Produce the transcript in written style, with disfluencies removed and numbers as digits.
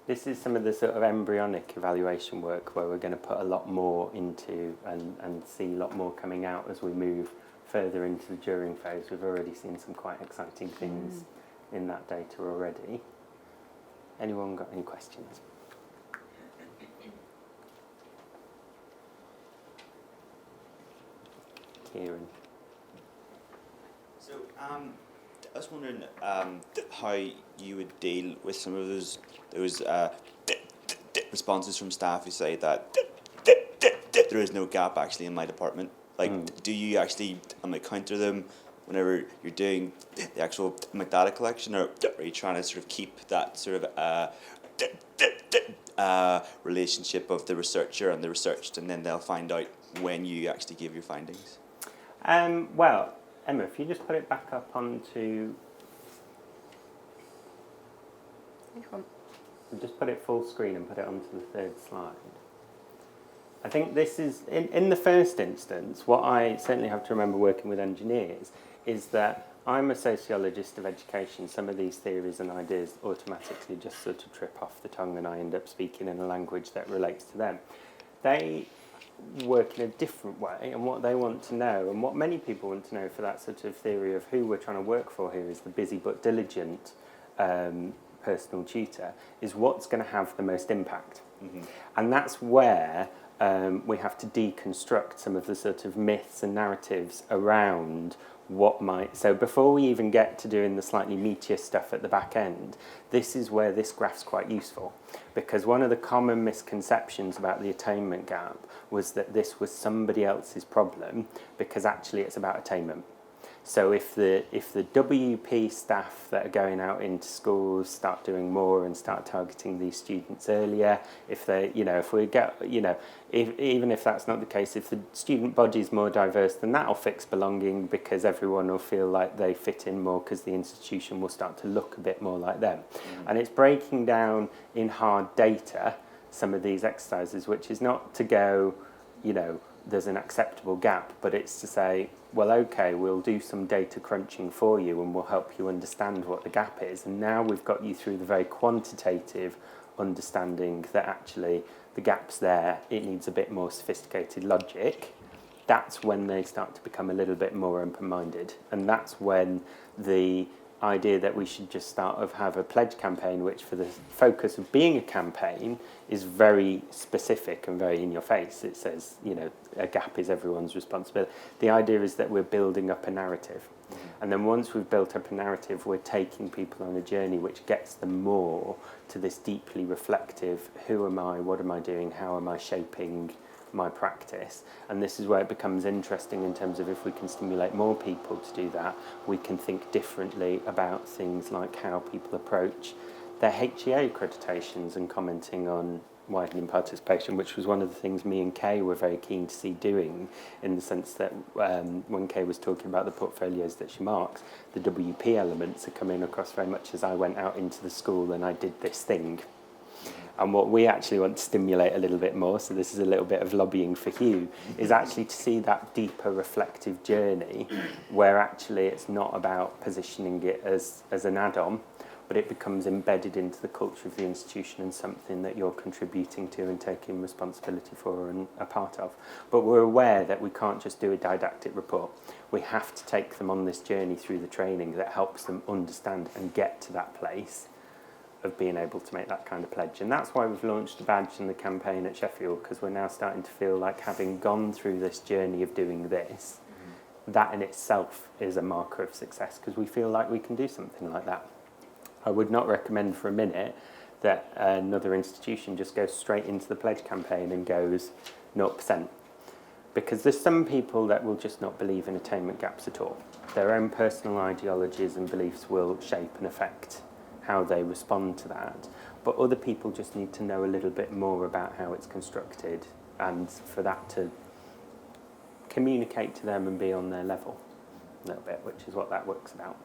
This is some of the sort of embryonic evaluation work where we're going to put a lot more into and see a lot more coming out as we move further into the during phase. We've already seen some quite exciting things in that data already. Anyone got any questions? Kieran. So, I was wondering how you would deal with some of those responses from staff who say that there is no gap actually in my department. Like, do you actually counter them whenever you're doing the actual data collection, or are you trying to sort of keep that sort of relationship of the researcher and the researched, and then they'll find out when you actually give your findings? Well, Emma, if you just put it back up onto... Which one? Just put it full screen and put it onto the third slide. I think this is, in the first instance, what I certainly have to remember working with engineers is that I'm a sociologist of education. Some of these theories and ideas automatically just sort of trip off the tongue and I end up speaking in a language that relates to them. They work in a different way, and what they want to know, and what many people want to know for that sort of theory of who we're trying to work for here is the busy but diligent personal tutor, is what's going to have the most impact. And that's where we have to deconstruct some of the sort of myths and narratives around what might... So before we even get to doing the slightly meatier stuff at the back end, this is where this graph's quite useful, because one of the common misconceptions about the attainment gap was that this was somebody else's problem, because actually it's about attainment. So if the WP staff that are going out into schools start doing more and start targeting these students earlier, if they, if we get, even if that's not the case, if the student body is more diverse, then that'll fix belonging, because everyone will feel like they fit in more, because the institution will start to look a bit more like them. And it's breaking down in hard data some of these exercises, which is not to go, there's an acceptable gap, but it's to say, well, okay, we'll do some data crunching for you and we'll help you understand what the gap is. And now we've got you through the very quantitative understanding that actually the gap's there, it needs a bit more sophisticated logic. That's when they start to become a little bit more open-minded. And that's when the idea that we should just have a pledge campaign, which for the focus of being a campaign is very specific and very in your face. It says, a gap is everyone's responsibility. The idea is that we're building up a narrative. And then once we've built up a narrative, we're taking people on a journey which gets them more to this deeply reflective, who am I, what am I doing, how am I shaping my practice. And this is where it becomes interesting in terms of if we can stimulate more people to do that, we can think differently about things like how people approach their HEA accreditations and commenting on widening participation, which was one of the things me and Kay were very keen to see doing, in the sense that when Kay was talking about the portfolios that she marks, the WP elements are coming across very much as I went out into the school and I did this thing. And what we actually want to stimulate a little bit more, so this is a little bit of lobbying for Hugh, is actually to see that deeper reflective journey where actually it's not about positioning it as an add-on, but it becomes embedded into the culture of the institution and something that you're contributing to and taking responsibility for and a part of. But we're aware that we can't just do a didactic report. We have to take them on this journey through the training that helps them understand and get to that place of being able to make that kind of pledge. And that's why we've launched the badge and the campaign at Sheffield, because we're now starting to feel like, having gone through this journey of doing this, that in itself is a marker of success, because we feel like we can do something like that. I would not recommend for a minute that another institution just goes straight into the pledge campaign and goes 0%, because there's some people that will just not believe in attainment gaps at all. Their own personal ideologies and beliefs will shape and affect how they respond to that. But other people just need to know a little bit more about how it's constructed, and for that to communicate to them and be on their level a little bit, which is what that work's about.